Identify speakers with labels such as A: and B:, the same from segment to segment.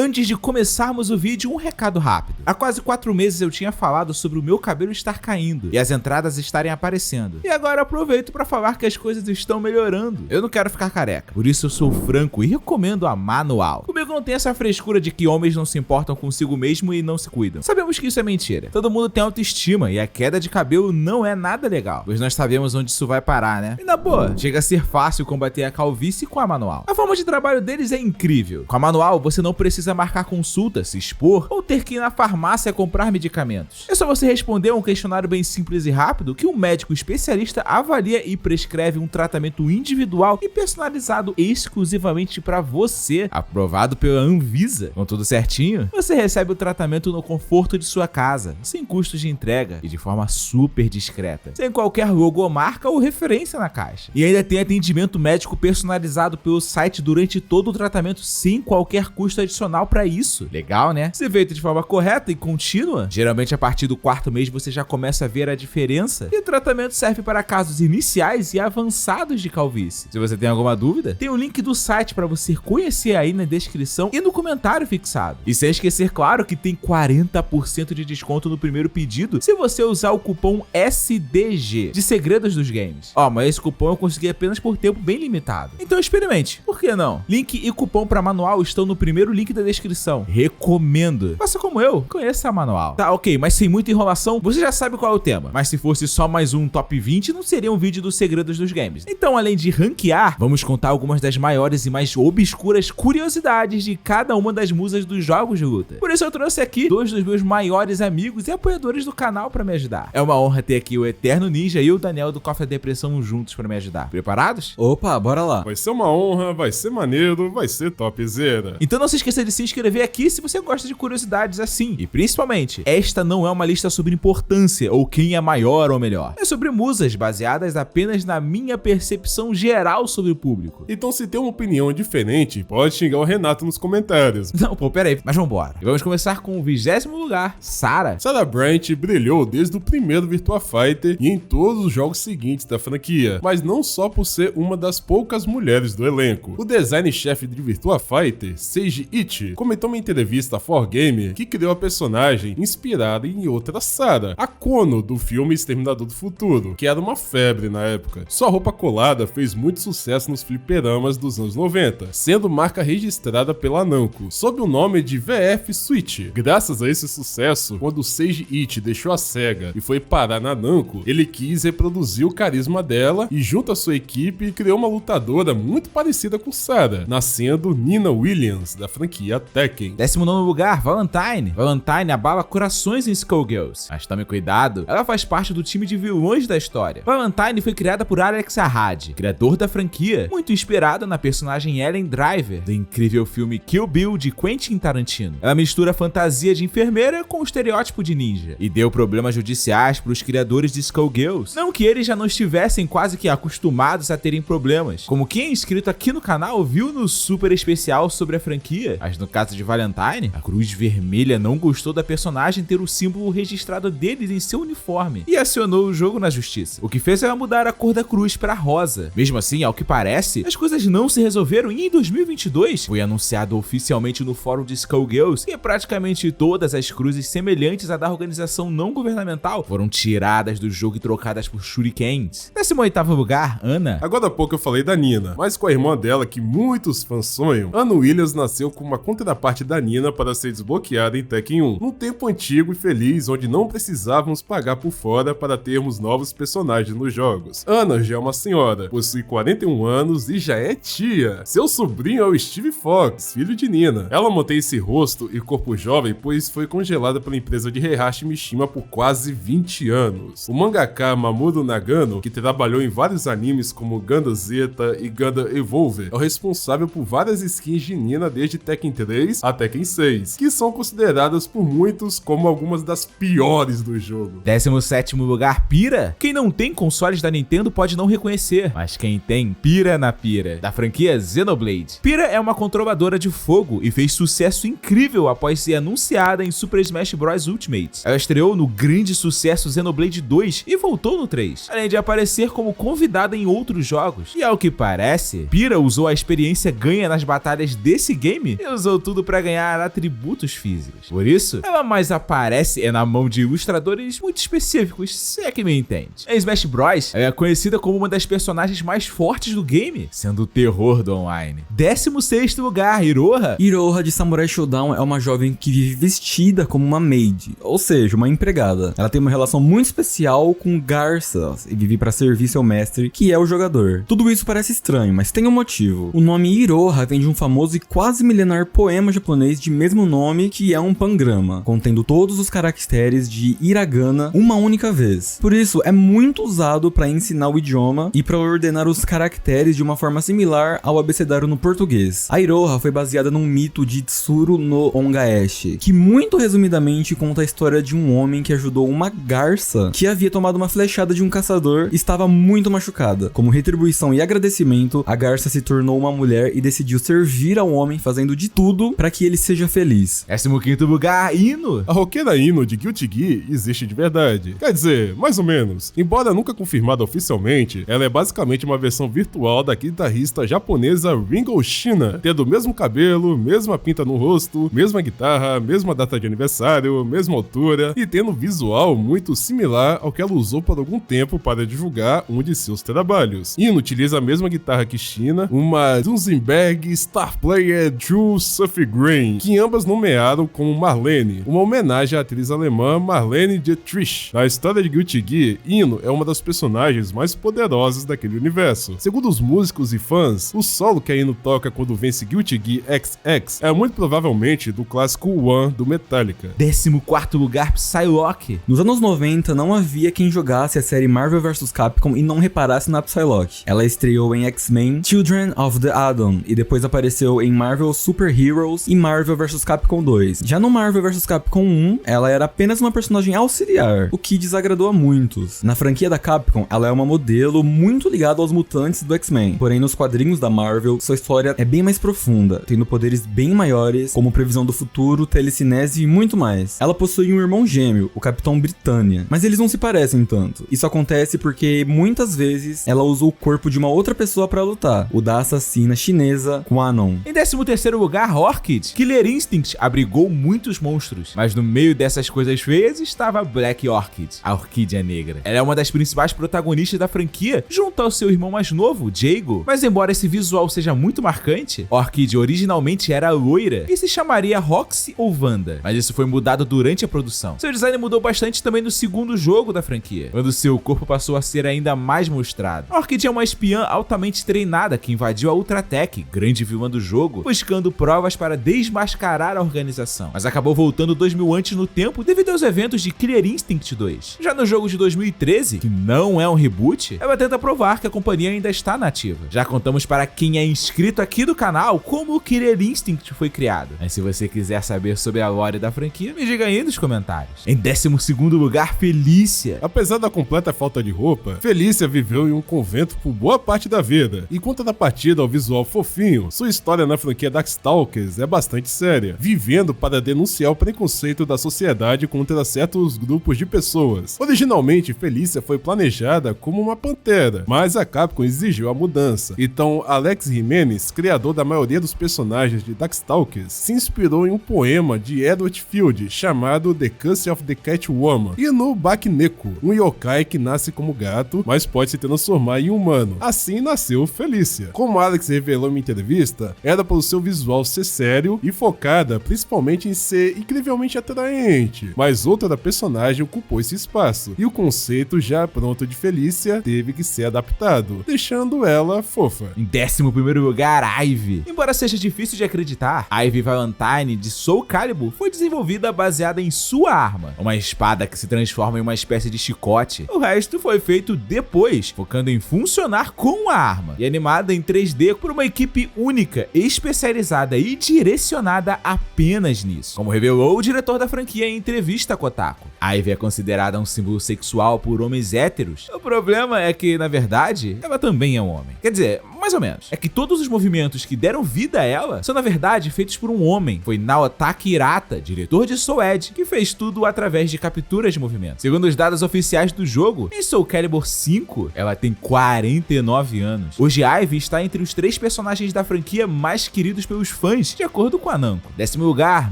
A: Antes de começarmos o vídeo, um recado rápido. Há quase 4 meses eu tinha falado sobre o meu cabelo estar caindo e as entradas estarem aparecendo. E agora aproveito para falar que as coisas estão melhorando. Eu não quero ficar careca, por isso eu sou franco e recomendo a Manual. Comigo não tem essa frescura de que homens não se importam consigo mesmo e não se cuidam. Sabemos que isso é mentira. Todo mundo tem autoestima e a queda de cabelo não é nada legal, pois nós sabemos onde isso vai parar, né? E na boa, chega a ser fácil combater a calvície com a Manual. A forma de trabalho deles é incrível. Com a Manual, você não precisa marcar consulta, se expor ou ter que ir na farmácia comprar medicamentos. É só você responder um questionário bem simples e rápido que um médico especialista avalia e prescreve um tratamento individual e personalizado exclusivamente para você, aprovado pela Anvisa. Com tudo certinho, você recebe o tratamento no conforto de sua casa, sem custos de entrega e de forma super discreta, sem qualquer logomarca ou referência na caixa. E ainda tem atendimento médico personalizado pelo site durante todo o tratamento sem qualquer custo adicional para isso. Legal, né? Se feito de forma correta e contínua, geralmente a partir do 4º mês você já começa a ver a diferença. E o tratamento serve para casos iniciais e avançados de calvície. Se você tem alguma dúvida, tem o link do site para você conhecer aí na descrição e no comentário fixado. E sem esquecer, claro, que tem 40% de desconto no primeiro pedido se você usar o cupom SDG de Segredos dos Games. Mas esse cupom eu consegui apenas por tempo bem limitado. Então experimente, por que não? Link e cupom para Manual estão no primeiro link da descrição. Recomendo. Faça como eu, conheça a Manual. Tá, ok, mas sem muita enrolação, você já sabe qual é o tema. Mas se fosse só mais um top 20, não seria um vídeo dos Segredos dos Games. Então, além de ranquear, vamos contar algumas das maiores e mais obscuras curiosidades de cada uma das musas dos jogos de luta. Por isso eu trouxe aqui 2 dos meus maiores amigos e apoiadores do canal para me ajudar. É uma honra ter aqui o Eterno Ninja e o Daniel do Cofre da Depressão juntos para me ajudar. Preparados?
B: Opa, bora lá.
C: Vai ser uma honra, vai ser maneiro, vai ser topzera.
A: Então não se esqueça de se inscrever aqui se você gosta de curiosidades assim. E principalmente, esta não é uma lista sobre importância ou quem é maior ou melhor. É sobre musas baseadas apenas na minha percepção geral sobre o público.
C: Então se tem uma opinião diferente, pode xingar o Renato nos comentários.
A: Não, pô, peraí, mas vambora. E vamos começar com o 20º lugar, Sarah.
C: Sarah Bryant brilhou desde o primeiro Virtua Fighter e em todos os jogos seguintes da franquia, mas não só por ser uma das poucas mulheres do elenco. O design-chefe de Virtua Fighter, Seiji Ichi, comentou em uma entrevista a 4Gamer que criou a personagem inspirada em outra Sarah, a Kono do filme Exterminador do Futuro, que era uma febre na época. Sua roupa colada fez muito sucesso nos fliperamas dos anos 90, sendo marca registrada pela Namco, sob o nome de VF Switch. Graças a esse sucesso, quando o Seiji Ichi deixou a SEGA e foi parar na Namco, ele quis reproduzir o carisma dela e, junto à sua equipe, criou uma lutadora muito parecida com Sarah, nascendo Nina Williams, da franquia Tekken.
A: 19º lugar, Valentine. Valentine abala corações em Skullgirls, mas tome cuidado, ela faz parte do time de vilões da história. Valentine foi criada por Alex Arad, criador da franquia, muito inspirada na personagem Ellen Driver, do incrível filme Kill Bill de Quentin Tarantino. Ela mistura fantasia de enfermeira com o estereótipo de ninja, e deu problemas judiciais para os criadores de Skullgirls. Não que eles já não estivessem quase que acostumados a terem problemas, como quem é inscrito aqui no canal viu no super especial sobre a franquia, mas no caso de Valentine, a Cruz Vermelha não gostou da personagem ter o símbolo registrado deles em seu uniforme e acionou o jogo na justiça, o que fez ela mudar a cor da cruz para rosa. Mesmo assim, ao que parece, as coisas não se resolveram e em 2022 foi anunciado oficialmente no fórum de Skullgirls que praticamente todas as cruzes semelhantes à da organização não governamental foram tiradas do jogo e trocadas por shurikens. 18º lugar, Ana.
C: Agora há pouco eu falei da Nina, mas com a irmã dela que muitos fãs sonham, Anna Williams nasceu com uma contraparte da Nina para ser desbloqueada em Tekken 1, num tempo antigo e feliz onde não precisávamos pagar por fora para termos novos personagens nos jogos. Anna já é uma senhora, possui 41 anos e já é tia. Seu sobrinho é o Steve Fox, filho de Nina. Ela mantém esse rosto e corpo jovem pois foi congelada pela empresa de Heihachi Mishima por quase 20 anos. O mangaka Mamoru Nagano, que trabalhou em vários animes como Gundam Zeta e Gundam Evolver, é o responsável por várias skins de Nina desde Tekken 3 a Tekken 6, que são consideradas por muitos como algumas das piores do jogo.
A: 17º lugar, Pira. Quem não tem consoles da Nintendo pode não reconhecer, mas quem tem, pira na pira, da franquia Xenoblade. Pira é uma controladora de fogo e fez sucesso incrível após ser anunciada em Super Smash Bros. Ultimate. Ela estreou no grande sucesso Xenoblade 2 e voltou no 3, além de aparecer como convidada em outros jogos. E ao que parece, Pira usou a experiência ganha nas batalhas desse game e usou usam tudo pra ganhar atributos físicos. Por isso, ela mais aparece na mão de ilustradores muito específicos, se é que me entende. Em Smash Bros, ela é conhecida como uma das personagens mais fortes do game, sendo o terror do online. 16º lugar, Iroha.
B: Iroha de Samurai Shodown é uma jovem que vive vestida como uma maid, ou seja, uma empregada. Ela tem uma relação muito especial com garças e vive para servir seu mestre, que é o jogador. Tudo isso parece estranho, mas tem um motivo. O nome Iroha vem de um famoso e quase milenar poema japonês de mesmo nome, que é um pangrama, contendo todos os caracteres de hiragana uma única vez. Por isso, é muito usado para ensinar o idioma e para ordenar os caracteres de uma forma similar ao abecedário no português. A Iroha foi baseada num mito de Tsuru no Ongaeshi, que muito resumidamente conta a história de um homem que ajudou uma garça que havia tomado uma flechada de um caçador e estava muito machucada. Como retribuição e agradecimento, a garça se tornou uma mulher e decidiu servir ao homem, fazendo de tudo para que ele seja feliz.
A: 15º lugar, Ino.
C: A roqueira Ino de Guilty Gear existe de verdade. Quer dizer, mais ou menos. Embora nunca confirmada oficialmente, ela é basicamente uma versão virtual da guitarrista japonesa Ringo Shina, tendo o mesmo cabelo, mesma pinta no rosto, mesma guitarra, mesma data de aniversário, mesma altura e tendo um visual muito similar ao que ela usou por algum tempo para divulgar um de seus trabalhos. Ino utiliza a mesma guitarra que Shina, uma Duesenberg Star Player True Surf Grain, que ambas nomearam como Marlene, uma homenagem à atriz alemã Marlene Dietrich. Na história de Guilty Gear, Ino é uma das personagens mais poderosas daquele universo. Segundo os músicos e fãs, o solo que a Ino toca quando vence Guilty Gear XX é muito provavelmente do clássico One do Metallica.
A: 14º lugar, Psylocke.
B: Nos anos 90, não havia quem jogasse a série Marvel vs Capcom e não reparasse na Psylocke. Ela estreou em X-Men Children of the Atom e depois apareceu em Marvel Super Heroes e Marvel vs Capcom 2. Já no Marvel vs Capcom 1, ela era apenas uma personagem auxiliar, o que desagradou a muitos. Na franquia da Capcom, ela é uma modelo muito ligada aos mutantes do X-Men, porém nos quadrinhos da Marvel, sua história é bem mais profunda, tendo poderes bem maiores, como previsão do futuro, telecinese e muito mais. Ela possui um irmão gêmeo, o Capitão Britânia, mas eles não se parecem tanto. Isso acontece porque muitas vezes ela usou o corpo de uma outra pessoa para lutar, o da assassina chinesa Quanon.
A: Em 13º lugar, Orchid. Killer Instinct abrigou muitos monstros, mas no meio dessas coisas feias estava Black Orchid, a orquídea negra. Ela é uma das principais protagonistas da franquia, junto ao seu irmão mais novo, Jago. Mas embora esse visual seja muito marcante, Orchid originalmente era loira e se chamaria Roxy ou Wanda, mas isso foi mudado durante a produção. Seu design mudou bastante também no segundo jogo da franquia, quando seu corpo passou a ser ainda mais mostrado. Orchid é uma espiã altamente treinada que invadiu a Ultratech, grande vilã do jogo, buscando provas para desmascarar a organização, mas acabou voltando 2000 antes no tempo devido aos eventos de Killer Instinct 2. Já no jogo de 2013, que não é um reboot, ela tenta provar que a companhia ainda está nativa. Já contamos para quem é inscrito aqui do canal como o Killer Instinct foi criado, mas se você quiser saber sobre a lore da franquia, me diga aí nos comentários. Em 12º lugar, Felícia.
C: Apesar da completa falta de roupa, Felícia viveu em um convento por boa parte da vida, e quanto à partida ao visual fofinho, sua história na franquia Darkstalkers é bastante séria, vivendo para denunciar o preconceito da sociedade contra certos grupos de pessoas. Originalmente, Felícia foi planejada como uma pantera, mas a Capcom exigiu a mudança. Então, Alex Jimenez, criador da maioria dos personagens de Darkstalkers, se inspirou em um poema de Edward Field chamado The Curse of the Catwoman e no Bakineko, um yokai que nasce como gato, mas pode se transformar em humano. Assim nasceu Felícia. Como Alex revelou em uma entrevista, era pelo seu visual ser sério e focada principalmente em ser incrivelmente atraente, mas outra personagem ocupou esse espaço, e o conceito já pronto de Felícia teve que ser adaptado, deixando ela fofa.
A: Em 11º lugar, Ivy. Embora seja difícil de acreditar, Ivy Valentine de Soul Calibur foi desenvolvida baseada em sua arma, uma espada que se transforma em uma espécie de chicote. O resto foi feito depois, focando em funcionar com a arma, e animada em 3D por uma equipe única, especializada e direcionada apenas nisso, como revelou o diretor da franquia em entrevista a Kotaku. Ivy é considerada um símbolo sexual por homens héteros. O problema é que, na verdade, ela também é um homem. Quer dizer, mais ou menos. É que todos os movimentos que deram vida a ela são na verdade feitos por um homem. Foi Naotaki Hirata, diretor de Soul Edge, que fez tudo através de capturas de movimento. Segundo os dados oficiais do jogo, em Soul Calibur 5, ela tem 49 anos. Hoje Ivy está entre os 3 personagens da franquia mais queridos pelos fãs, de acordo com a Namco. 10º lugar,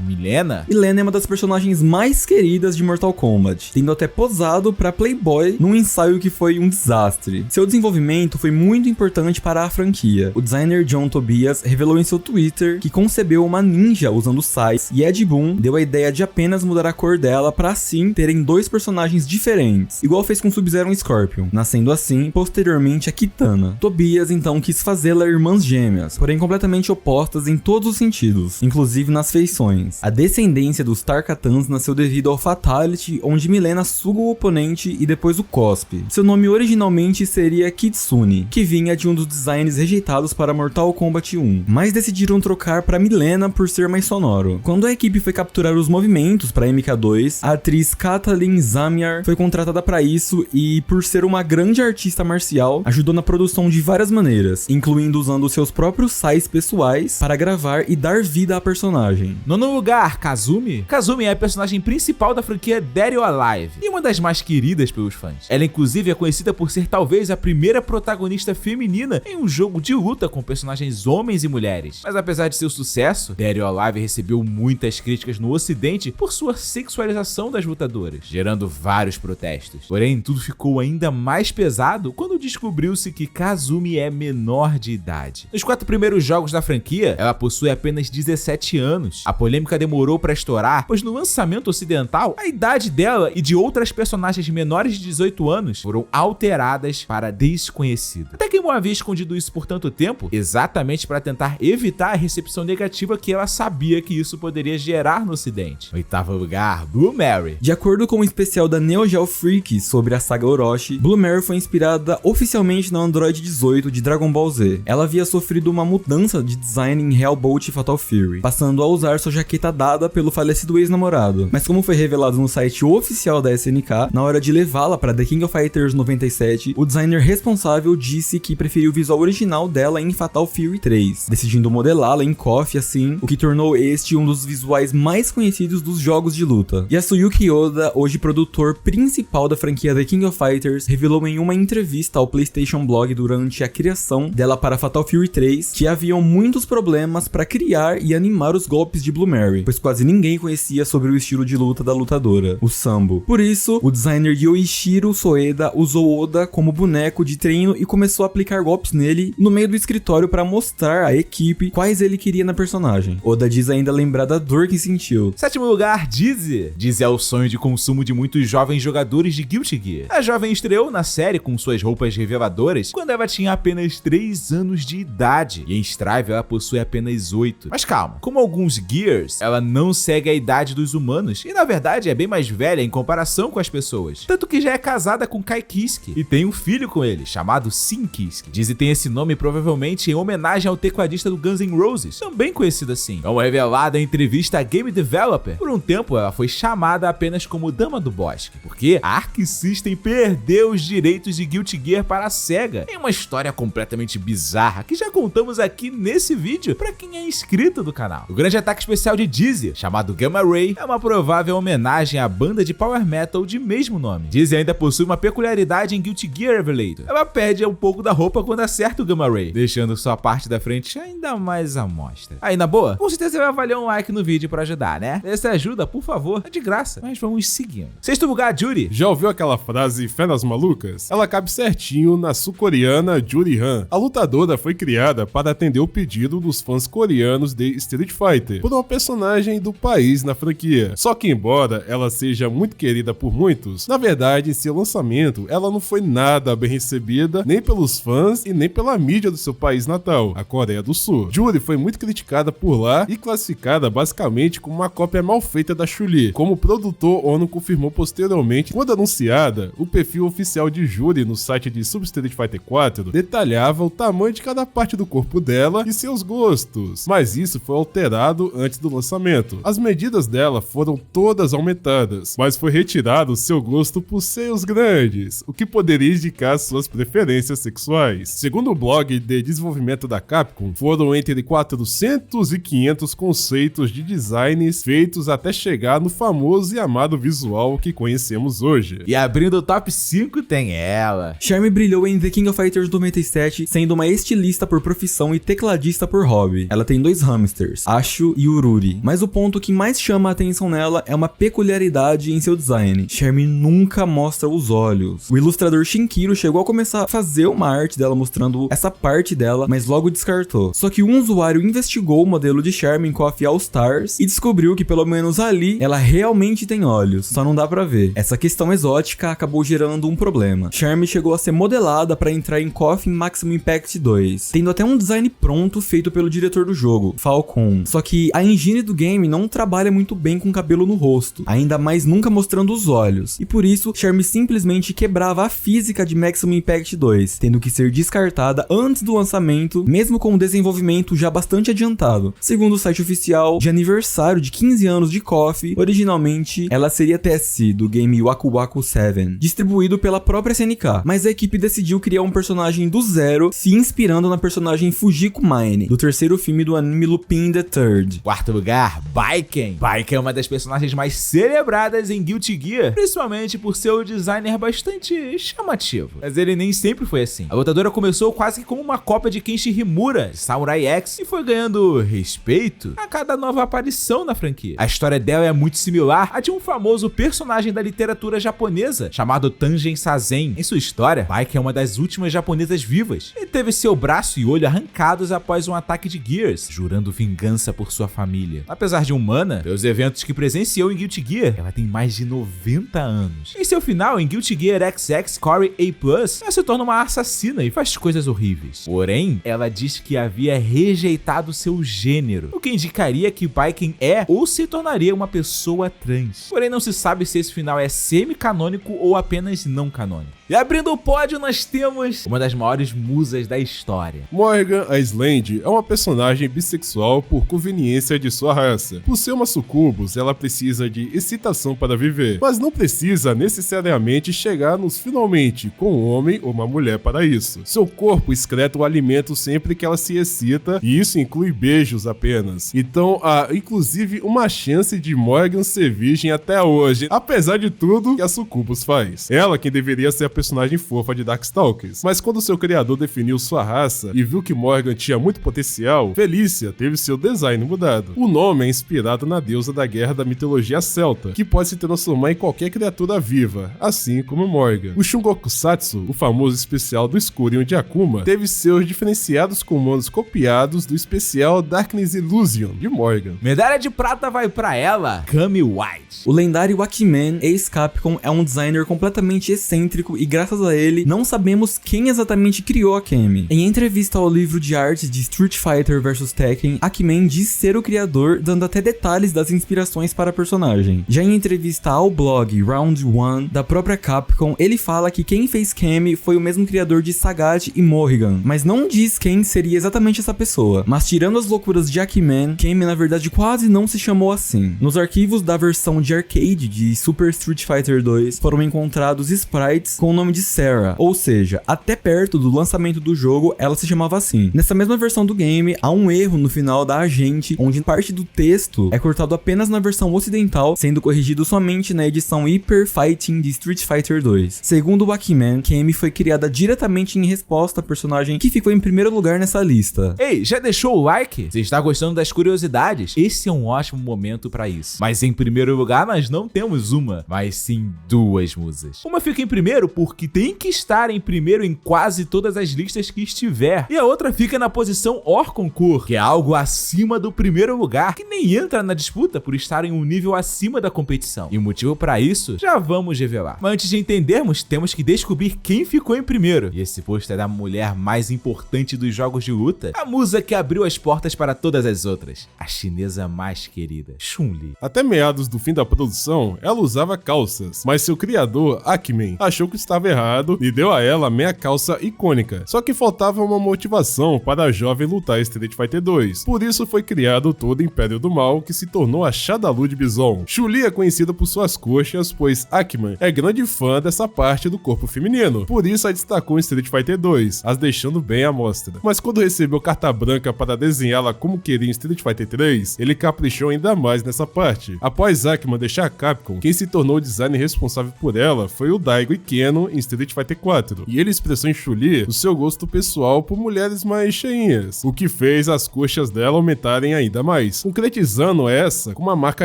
A: Milena.
B: Milena é uma das personagens mais queridas de Mortal Kombat, tendo até posado pra Playboy num ensaio que foi um desastre. Seu desenvolvimento foi muito importante para a franquia. O designer John Tobias revelou em seu Twitter que concebeu uma ninja usando sais, e Ed Boon deu a ideia de apenas mudar a cor dela para assim terem 2 personagens diferentes, igual fez com Sub-Zero e Scorpion, nascendo assim posteriormente a Kitana. Tobias então quis fazê-la irmãs gêmeas, porém completamente opostas em todos os sentidos, inclusive nas feições. A descendência dos Tarkatans nasceu devido ao Fatality, onde Milena suga o oponente e depois o cospe. Seu nome originalmente seria Kitsune, que vinha de um dos designs rejeitados para Mortal Kombat 1, mas decidiram trocar para Milena por ser mais sonoro. Quando a equipe foi capturar os movimentos para MK2, a atriz Kathleen Zamiar foi contratada para isso e, por ser uma grande artista marcial, ajudou na produção de várias maneiras, incluindo usando seus próprios sais pessoais para gravar e dar vida à personagem.
A: 9º lugar, Kazumi. Kazumi é a personagem principal da franquia Dead or Alive e uma das mais queridas pelos fãs. Ela inclusive é conhecida por ser talvez a primeira protagonista feminina em um jogo de luta com personagens homens e mulheres. Mas apesar de seu sucesso, Dead or Alive recebeu muitas críticas no ocidente por sua sexualização das lutadoras, gerando vários protestos. Porém, tudo ficou ainda mais pesado quando descobriu-se que Kazumi é menor de idade. Nos 4 primeiros jogos da franquia, ela possui apenas 17 anos. A polêmica demorou para estourar, pois no lançamento ocidental, a idade dela e de outras personagens menores de 18 anos foram alteradas para desconhecido. Até que Mo havia escondido isso por tanto tempo, exatamente para tentar evitar a recepção negativa que ela sabia que isso poderia gerar no ocidente. 8º lugar, Blue Mary.
B: De acordo com o especial da Neo Geo Freak sobre a saga Orochi, Blue Mary foi inspirada oficialmente na Android 18 de Dragon Ball Z. Ela havia sofrido uma mudança de design em Hellbolt e Fatal Fury, passando a usar sua jaqueta dada pelo falecido ex-namorado. Mas como foi revelado no site oficial da SNK, na hora de levá-la para The King of Fighters 97, o designer responsável disse que preferiu o visual original dela em Fatal Fury 3, decidindo modelá-la em KOF assim, o que tornou este um dos visuais mais conhecidos dos jogos de luta. Yasuyuki Oda, hoje produtor principal da franquia The King of Fighters, revelou em uma entrevista ao PlayStation Blog durante a criação dela para Fatal Fury 3 que haviam muitos problemas para criar e animar os golpes de Blue Mary, pois quase ninguém conhecia sobre o estilo de luta da lutadora, o Sambo. Por isso, o designer Yoichiro Soeda usou Oda como boneco de treino e começou a aplicar golpes nele no meio do escritório para mostrar à equipe quais ele queria na personagem. Oda diz ainda lembrar da dor que sentiu.
A: 7º lugar, Dizzy. Dizzy é o sonho de consumo de muitos jovens jogadores de Guilty Gear. A jovem estreou na série com suas roupas reveladoras quando ela tinha apenas 3 anos de idade, e em Strive ela possui apenas 8. Mas calma, como alguns Gears, ela não segue a idade dos humanos e na verdade é bem mais velha em comparação com as pessoas. Tanto que já é casada com Kai Kiske e tem um filho com ele, chamado Sin Kiske. Dizzy tem esse nome provavelmente em homenagem ao tecladista do Guns N' Roses, também conhecido assim. Como revelada em entrevista à Game Developer, por um tempo ela foi chamada apenas como Dama do Bosque, porque a Arc System perdeu os direitos de Guilty Gear para a SEGA, em uma história completamente bizarra que já contamos aqui nesse vídeo para quem é inscrito do canal. O grande ataque especial de Dizzy, chamado Gamma Ray, é uma provável homenagem à banda de power metal de mesmo nome. Dizzy ainda possui uma peculiaridade em Guilty Gear Revelator. Ela perde um pouco da roupa quando acerta o Gamma Ray, deixando sua parte da frente ainda mais à mostra. Aí, na boa, com certeza vai avaliar um like no vídeo para ajudar, né? Essa ajuda, por favor, é de graça, mas vamos seguindo. 6º lugar, Juri.
C: Já ouviu aquela frase fé nas malucas? Ela cabe certinho na sul-coreana Juri Han. A lutadora foi criada para atender o pedido dos fãs coreanos de Street Fighter por uma personagem do país na franquia. Só que embora ela seja muito querida por muitos, na verdade em seu lançamento ela não foi nada bem recebida nem pelos fãs e nem pela mídia do seu país natal, a Coreia do Sul. Juri foi muito criticada por lá e classificada basicamente como uma cópia mal feita da Chun-Li, como o produtor Ono confirmou posteriormente. Quando anunciada, o perfil oficial de Juri no site de Super Street Fighter 4 detalhava o tamanho de cada parte do corpo dela e seus gostos, mas isso foi alterado antes do lançamento. As medidas dela foram todas aumentadas, mas foi retirado seu gosto por seios grandes, o que poderia indicar suas preferências sexuais. Segundo o blog de desenvolvimento da Capcom, foram entre 400 e 500 conceitos de designs feitos até chegar no famoso e amado visual que conhecemos hoje.
A: E abrindo o top 5 tem ela.
B: Charmy brilhou em The King of Fighters 97, sendo uma estilista por profissão e tecladista por hobby. Ela tem 2 hamsters, Ashu e Ururi. Mas o ponto que mais chama a atenção nela é uma peculiaridade em seu design. Charmy nunca mostra os olhos. O ilustrador Shinkiro chegou a começar a fazer uma arte dela mostrando essa parte dela, mas logo descartou. Só que um usuário investigou o modelo de Charmy em KOF All Stars e descobriu que pelo menos ali ela realmente tem olhos, só não dá pra ver. Essa questão exótica acabou gerando um problema. Charmy chegou a ser modelada para entrar em KOF Maximum Impact 2, tendo até um design pronto feito pelo diretor do jogo, Falcon. Só que a engine do game não trabalha muito bem com cabelo no rosto, ainda mais nunca mostrando os olhos, e por isso Charmy simplesmente quebrava a física de Maximum Impact 2, tendo que ser descartada antes do lançamento, mesmo com o desenvolvimento já bastante adiantado. Segundo o site oficial, de aniversário de 15 anos de KOF, originalmente ela seria TSC do game Waku Waku 7, distribuído pela própria SNK, mas a equipe decidiu criar um personagem do zero, se inspirando na personagem Fujiko Mine, do terceiro filme do anime Lupin the Third.
A: Quarto lugar, Baiken. Baiken é uma das personagens mais celebradas em Guilty Gear, principalmente por seu designer bastante chamativo. Mas ele nem sempre foi assim. A lutadora começou quase que como uma cópia de Kenshi Himura, de Samurai X, e foi ganhando respeito a cada nova aparição na franquia. A história dela é muito similar à de um famoso personagem da literatura japonesa, chamado Tangen Sazen. Em sua história, Baiken é uma das últimas japonesas vivas, e teve seu braço e olho arrancados após um ataque de Gears, jurando vingança por sua família. Apesar de humana, pelos eventos que presenciou em Guilty Gear, ela tem mais de 90 anos. Em seu final, em Guilty Gear XX Core A+, ela se torna uma assassina e faz coisas horríveis. Porém, ela diz que havia rejeitado seu gênero, o que indicaria que Baiken é ou se tornaria uma pessoa trans. Porém, não se sabe se esse final é semi-canônico ou apenas não canônico. E abrindo o pódio, nós temos uma das maiores musas da história.
C: Morrigan Island é uma personagem bissexual por conveniência de sua raça. Por ser uma sucubus, ela precisa de excitação para viver, mas não precisa necessariamente chegar nos finalmente com um homem ou uma mulher para isso. Seu corpo excreta o alimento sempre que ela se excita, e isso inclui beijos apenas. Então há inclusive uma chance de Morrigan ser virgem até hoje, apesar de tudo que a sucubus faz. Ela quem deveria ser a personagem fofa de Darkstalkers, mas quando seu criador definiu sua raça e viu que Morrigan tinha muito potencial, Felícia teve seu design mudado. O nome é inspirado na deusa da guerra da mitologia celta, que pode se transformar em qualquer criatura viva, assim como Morrigan. O Shungokusatsu, o famoso especial do Escurinho de Akuma, teve seus diferenciados comandos copiados do especial Darkness Illusion de Morrigan.
A: Medalha de prata vai pra ela, Kami White.
B: O lendário Akiman, ex-Capcom, é um designer completamente excêntrico e graças a ele, não sabemos quem exatamente criou a Kami. Em entrevista ao livro de arte de Street Fighter vs Tekken, Akiman diz ser o criador, dando até detalhes das inspirações para a personagem. Já em entrevista ao blog Round 1 da própria Capcom, ele fala que quem fez Kami foi o mesmo criador de Sagat e Morrigan, mas não diz quem seria exatamente essa pessoa. Mas tirando as loucuras de Akiman, Kami na verdade quase não se chamou assim. Nos arquivos da versão de arcade de Super Street Fighter 2 foram encontrados sprites com o nome de Sarah, ou seja, até perto do lançamento do jogo ela se chamava assim. Nessa mesma versão do game, há um erro no final da agente, onde parte do texto é cortado apenas na versão ocidental, sendo corrigido somente na edição Hyper Fighting de Street Fighter 2. Segundo o Akiman, Kami foi criada diretamente em resposta à personagem que ficou em primeiro lugar nessa lista.
A: Ei, já deixou o like? Se está gostando das curiosidades, esse é um ótimo momento para isso. Mas em primeiro lugar, nós não temos uma, mas sim duas musas. Uma fica em primeiro porque tem que estar em primeiro em quase todas as listas que estiver, e a outra fica na posição hors concours, que é algo acima do primeiro lugar, que nem entra na disputa por estar em um nível acima da competição. E o motivo para isso já vamos revelar. Mas antes de entendermos, temos que descobrir quem ficou em primeiro. E esse posto é da mulher mais importante dos jogos de luta, a musa que abriu as portas para todas as outras, a chinesa mais querida, Chun-Li.
C: Até meados do fim da produção, ela usava calças, mas seu criador, Akiman, achou que estava errado e deu a ela a meia calça icônica. Só que faltava uma motivação para a jovem lutar Street Fighter 2. Por isso foi criado todo o Império do Mal, que se tornou a Shadaloo de Bison. Chun-Li é conhecida por suas coxas, pois Akiman é grande fã dessa parte do corpo feminino. Por isso a destacou em Street Fighter 2, as deixando bem à mostra. Mas quando recebeu carta branca para desenhá-la como queria em Street Fighter 3, ele caprichou ainda mais nessa parte. Após Ackman deixar a Capcom, quem se tornou o designer responsável por ela foi o Daigo Ikeno em Street Fighter 4, e ele expressou em Chun-Li o seu gosto pessoal por mulheres mais cheinhas, o que fez as coxas dela aumentarem ainda mais, concretizando essa como uma marca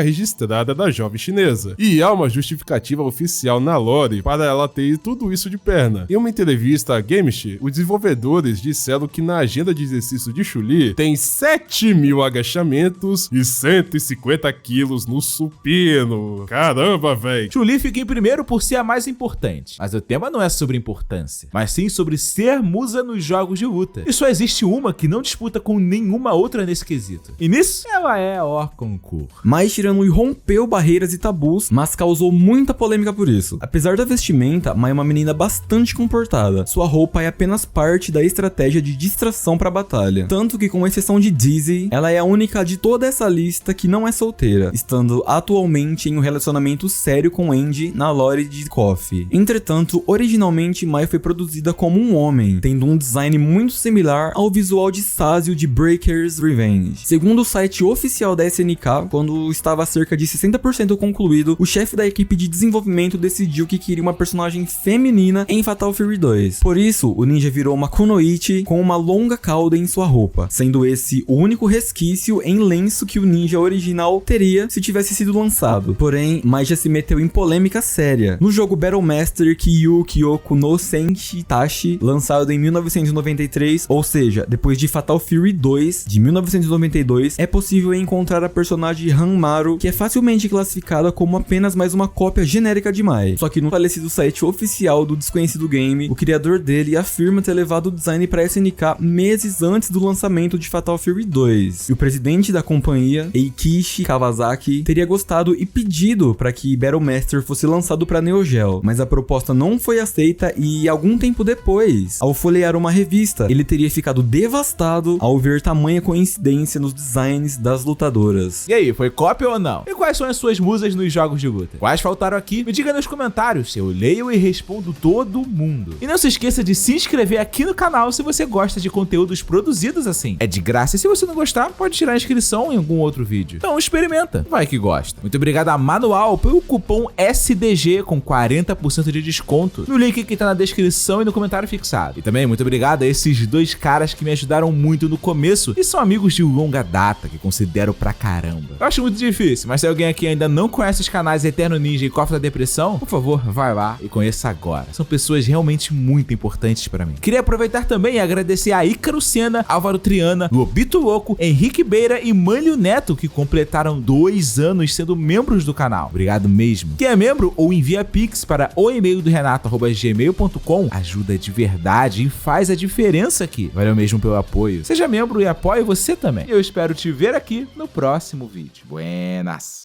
C: registrada da jovem chinesa. E há uma justificativa oficial na lore para ela ter tudo isso de perna. Em uma entrevista a Gamish, os desenvolvedores disseram que na agenda de exercício de Chun-Li tem 7.000 agachamentos e 150 quilos no supino. Caramba, véi!
A: Chun-Li fica em primeiro por ser a mais importante, mas o tema não é sobre importância, mas sim sobre ser musa nos jogos de luta. E só existe uma que não disputa com nenhuma outra nesse quesito. E nisso, ela é a Orconcourt.
B: Mai Shiranui rompeu barreiras e tabus, mas causou muita polêmica por isso. Apesar da vestimenta, Mai é uma menina bastante comportada. Sua roupa é apenas parte da estratégia de distração pra batalha. Tanto que, com exceção de Dizzy, ela é a única de toda essa lista que não é solteira, estando atualmente em um relacionamento sério com Andy na lore de KOF. Entretanto, originalmente Mai foi produzida como um homem, tendo um design muito similar ao visual de Sazio de Breaker's Revenge. Segundo o site oficial da SNK, quando estava cerca de 60% concluído, o chefe da equipe de desenvolvimento decidiu que queria uma personagem feminina em Fatal Fury 2. Por isso, o ninja virou uma kunoichi com uma longa cauda em sua roupa, sendo esse o único resquício em lenço que o ninja original teria se tivesse sido lançado. Porém, Mai já se meteu em polêmica séria. No jogo Battle Master Kyu Kyoko no Senshi Tashi, lançado em 1993, ou seja, depois de Fatal Fury 2, de 1992, é possível encontrar a personagem Hanmaru, que é facilmente classificada como apenas mais uma cópia genérica de Mai. Só que no falecido site oficial do desconhecido game, o criador dele afirma ter levado o design para SNK meses antes do lançamento de Fatal Fury 2. E o presidente da companhia, Eikishi Kawasaki, teria gostado e pedido para que Battle Master fosse lançado para Neo Geo, mas a proposta não foi aceita e algum tempo depois, ao folhear uma revista, ele teria ficado devastado ao ver tamanha coincidência nos designs das lutadoras.
A: E aí, foi cópia ou não? E quais são as suas musas nos jogos de luta? Quais faltaram aqui? Me diga nos comentários, eu leio e respondo todo mundo. E não se esqueça de se inscrever aqui no canal se você gosta de conteúdos produzidos assim. É de graça e se você não gostar, pode tirar a inscrição em algum outro vídeo. Então experimenta, vai que gosta. Muito obrigado a Manual pelo cupom SDG com 40% de desconto no link que tá na descrição e no comentário fixado. E também muito obrigado a esses dois caras que me ajudaram muito no começo e são amigos de longa data, que considero pra caramba. Eu acho muito difícil, mas se alguém aqui ainda não conhece os canais Eterno Ninja e Cofre da Depressão, por favor, vai lá e conheça agora. São pessoas realmente muito importantes pra mim. Queria aproveitar também e agradecer a Ícaro Senna, Álvaro Triana, Lobito Louco, Henrique Beira e Mânlio Neto, que completaram 2 anos sendo membros do canal. Obrigado mesmo. Quem é membro ou envia pix para o e-mail do renato@gmail.com ajuda de verdade e faz a diferença aqui. Valeu mesmo pelo apoio. Seja membro e apoie você também. Eu espero te ver aqui no próximo vídeo. Buenas!